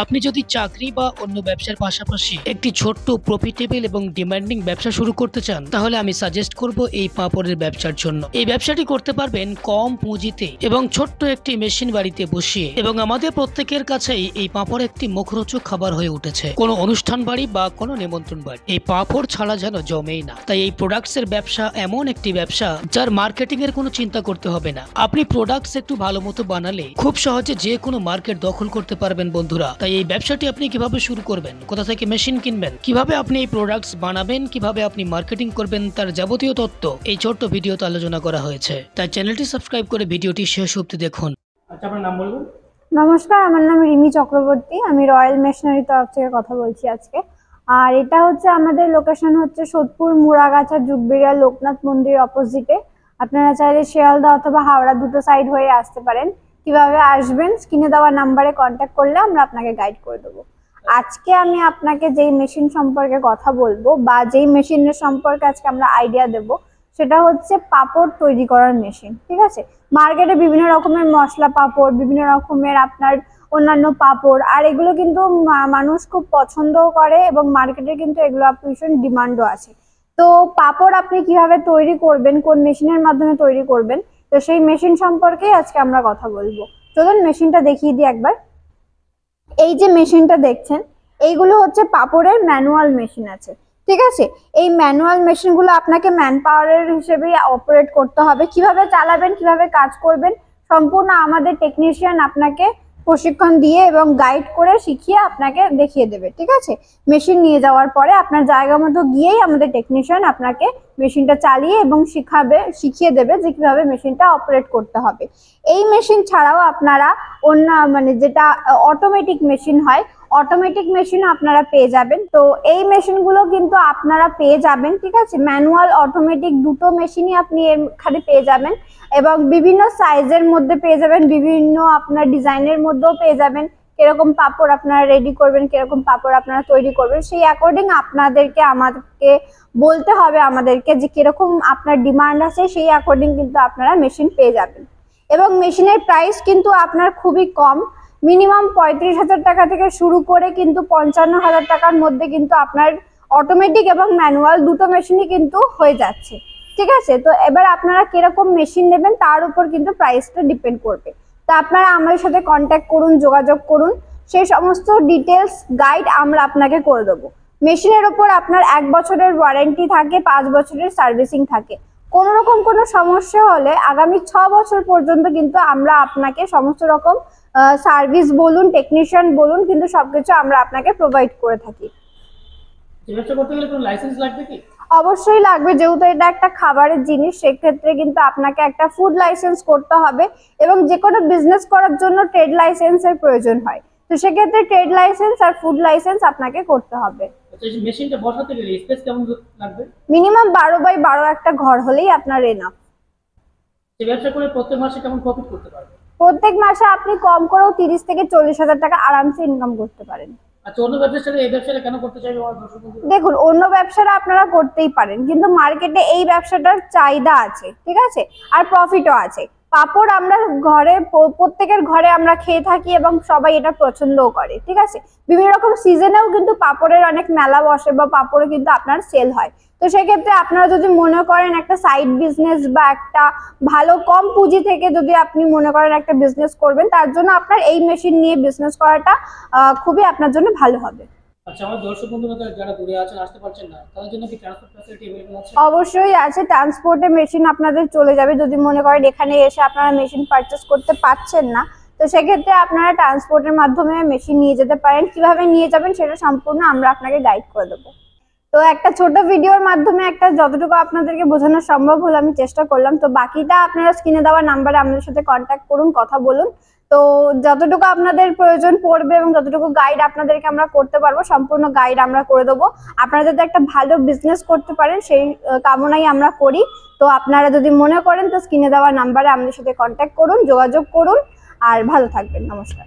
আপনি যদি চাকরি বা অন্য ব্যবসার পাশাপাশি একটি ছোট্ট প্রফিটেবল এবং ডিমান্ডিং ব্যবসা শুরু করতে চান, তাহলে আমি সাজেস্ট করব এই পাঁপড়ের ব্যবসার জন্য। এই ব্যবসাটি করতে পারবেন কম পুঁজিতে এবং ছোট্ট একটি মেশিন বাড়িতে বসিয়ে। এবং আমাদের প্রত্যেকের কাছেই এই পাঁপড় একটি মুখরোচক খাবার হয়ে উঠেছে। কোনো অনুষ্ঠান বাড়ি বা কোনো নিমন্ত্রণ বাড়ি এই পাঁপড় ছাড়া যেন জমেই না। তাই এই প্রোডাক্টস এর ব্যবসা এমন একটি ব্যবসা যার মার্কেটিং এর কোনো চিন্তা করতে হবে না। আপনি প্রোডাক্টস একটু ভালো মতো বানালে খুব সহজে যে কোনো মার্কেট দখল করতে পারবেন বন্ধুরা। তাই এই ব্যবসাটি আপনি কিভাবে শুরু করবেন, কোথা থেকে মেশিন কিনবেন, কিভাবে আপনি এই প্রোডাক্টস বানাবেন, কিভাবে আপনি মার্কেটিং করবেন, তার যাবতীয় তথ্য এই ছোট্ট ভিডিওতে আলোচনা করা হয়েছে। তাই চ্যানেলটি সাবস্ক্রাইব করে ভিডিওটি শেষ অবধি দেখুন। আচ্ছা, আপনার নাম বলুন। নমস্কার, আমার নাম রিমি চক্রবর্তী। আমি রয়্যাল মেশিনারি তরফ থেকে কথা বলছি আজকে। আর এটা হচ্ছে আমাদের লোকেশন হচ্ছে সোদপুর মুড়াগাছা যুগবেড়িয়া লোকনাথ মন্দির অপোজিটে। আপনারা চাইলে শিয়ালদা অথবা হাওড়া দুটো সাইড হয়ে আসতে পারেন। কিভাবে আসবেন স্ক্রিনে দেওয়া নাম্বারে কন্ট্যাক্ট করলে আমরা আপনাকে গাইড করে দেবো। আজকে আমি আপনাকে যেই মেশিন সম্পর্কে কথা বলবো বা যেই মেশিনের সম্পর্কে আজকে আমরা আইডিয়া দেব, সেটা হচ্ছে পাঁপড় তৈরি করার মেশিন। ঠিক আছে, মার্কেটে বিভিন্ন রকমের মশলা পাঁপড়, বিভিন্ন রকমের আপনার অন্যান্য পাঁপড়, আর এগুলো কিন্তু মানুষ খুব পছন্দও করে এবং মার্কেটে কিন্তু এগুলো ভীষণ ডিমান্ডও আছে। তো পাঁপড় আপনি কিভাবে তৈরি করবেন, কোন মেশিনের মাধ্যমে তৈরি করবেন, তো সেই মেশিন সম্পর্কেই আজকে আমরা কথা বলবো। চলুন মেশিনটা দেখিয়ে দিই একবার। এই যে মেশিনটা দেখছেন, এইগুলো হচ্ছে পাঁপড়ের ম্যানুয়াল মেশিন আছে। ঠিক আছে, এই ম্যানুয়াল মেশিনগুলো আপনাকে ম্যান পাওয়ারের হিসেবেই অপারেট করতে হবে। কিভাবে চালাবেন, কিভাবে কাজ করবেন, সম্পূর্ণ আমাদের টেকনিশিয়ান আপনাকে প্রশিক্ষণ দিয়ে এবং গাইড করে শিখিয়ে আপনাকে দেখিয়ে দেবে। ঠিক আছে, মেশিন নিয়ে যাওয়ার পরে আপনার জায়গা মতো গিয়েই আমাদের টেকনিশিয়ান আপনাকে মেশিনটা চালিয়ে এবং শিখিয়ে দেবে যে কিভাবে মেশিনটা অপারেট করতে হবে। এই মেশিন ছাড়াও আপনারা অন্য যেটা অটোমেটিক মেশিন হয়, অটোমেটিক মেশিনও আপনারা পেয়ে যাবেন। তো এই মেশিনগুলো কিন্তু আপনারা পেয়ে যাবেন। ঠিক আছে, ম্যানুয়াল অটোমেটিক দুটো মেশিনই আপনি এখানে পেয়ে যাবেন এবং বিভিন্ন সাইজের মধ্যে পেয়ে যাবেন, বিভিন্ন আপনার ডিজাইনের মধ্যেও পেয়ে যাবেন। কিরকম পাঁপড় আপনারা রেডি করবেন, কিরকম পাঁপড় আপনারা তৈরি করবেন, সেই অ্যাকর্ডিং আমাদেরকে বলতে হবে আমাদেরকে যে কিরকম আপনার ডিমান্ড আছে, সেই অ্যাকর্ডিং কিন্তু আপনারা মেশিন পেয়ে যাবেন। এবং মেশিনের প্রাইস কিন্তু আপনার খুবই কম, মিনিমাম 35,000 টাকা থেকে শুরু করে কিন্তু 55,000 টাকার মধ্যে কিন্তু আপনার অটোমেটিক এবং ম্যানুয়াল দুটো মেশিনই কিন্তু হয়ে যাচ্ছে। ঠিক আছে, তো এবার আপনারা কিরকম মেশিন নেবেন তার উপর কিন্তু প্রাইসটা ডিপেন্ড করবে। তো আপনারা আমাদের সাথে কন্ট্যাক্ট করুন, যোগাযোগ করুন, সেই সমস্ত ডিটেলস গাইড আমরা আপনাকে করে দেবো। মেশিনের ওপর আপনার 1 বছরের ওয়ারেন্টি থাকে, 5 বছরের সার্ভিসিং থাকে। কোনো রকম কোনো সমস্যা হলে আগামী 6 বছর পর্যন্ত কিন্তু আমরা আপনাকে সমস্ত রকম সার্ভিস বলুন, টেকনিশিয়ান বলুন, কিন্তু সবকিছু আমরা আপনাকে প্রোভাইড করে থাকি। অবশ্যই লাগবে, যেহেতু এটা একটা খাবারের জিনিস, সেক্ষেত্রে কিন্তু আপনাকে একটা ফুড লাইসেন্স করতে হবে এবং যে কোনো বিজনেস করার জন্য ট্রেড লাইসেন্সের প্রয়োজন হয়। তো সেক্ষেত্রে ট্রেড লাইসেন্স আর ফুড লাইসেন্স আপনাকে করতে হবে। মেশিনটা বসাতে গেলে স্পেস কেমন লাগবে? মিনিমাম 12x12 একটা ঘর হলেই আপনার এনাফ। এই ব্যবসা করে প্রত্যেক মাসে কেমন প্রফিট করতে পারবেন? প্রত্যেক মাসে আপনি কম করেও 30 থেকে 40,000 টাকা আরামসে ইনকাম করতে পারেন। আচ্ছা, অন্য ব্যবসার সাথে এই ব্যবসাটা কেন করতে চাইবে আমার দর্শক বন্ধুরা? দেখুন, অন্য ব্যবসাটা আপনারা করতেই পারেন, কিন্তু মার্কেটে এই ব্যবসাটার চাহিদা আছে। ঠিক আছে, আর প্রফিটও আছে। পাঁপড় আমরা প্রত্যেকের ঘরে আমরা খেয়ে থাকি এবং সবাই এটা পছন্দও করে। ঠিক আছে, বিভিন্ন রকম সিজনেও কিন্তু পাঁপড়ের অনেক মেলা বসে বা পাঁপড়ে কিন্তু আপনার সেল হয়। তো সেক্ষেত্রে আপনারা যদি মনে করেন একটা সাইড বিজনেস বা একটা ভালো কম পুঁজি থেকে যদি আপনি মনে করেন একটা বিজনেস করবেন, তার জন্য আপনার এই মেশিন নিয়ে বিজনেস করাটা খুবই আপনার জন্য ভালো হবে। আচ্ছা, আমার দর্শক বন্ধুরা যারা দূরে আছেন, আসতে পারছেন না, তাদের জন্য কি ট্রান্সপোর্ট ফ্যাসিলিটি अवेलेबल আছে? অবশ্যই আছে, ট্রান্সপোর্টে মেশিন আপনাদের চলে যাবে। যদি মনে করেন এখানে এসে আপনারা মেশিন পারচেজ করতে পারছেন না, তো সেক্ষেত্রে আপনারা ট্রান্সপোর্টের মাধ্যমে মেশিন নিয়ে যেতে পারেন। কিভাবে নিয়ে যাবেন সেটা সম্পূর্ণ আমরা আপনাকে গাইড করে দেবো। তো একটা ছোট ভিডিওর মাধ্যমে একটা যতটুকু আপনাদেরকে বোঝানো সম্ভব হলো আমি চেষ্টা করলাম। তো বাকিটা আপনারা স্ক্রিনে দেওয়া নাম্বারে আমাদের সাথে কন্ট্যাক্ট করুন, কথা বলুন। তো যতটুকু আপনাদের প্রয়োজন পড়বে এবং যতটুকু গাইড আপনাদেরকে আমরা করতে পারবো, সম্পূর্ণ গাইড আমরা করে দেবো। আপনারা যাতে একটা ভালো বিজনেস করতে পারেন সেই কামনাই আমরা করি। তো আপনারা যদি মনে করেন তো স্ক্রিনে দেওয়া নাম্বারে আমাদের সাথে কন্ট্যাক্ট করুন, যোগাযোগ করুন, আর ভালো থাকবেন। নমস্কার।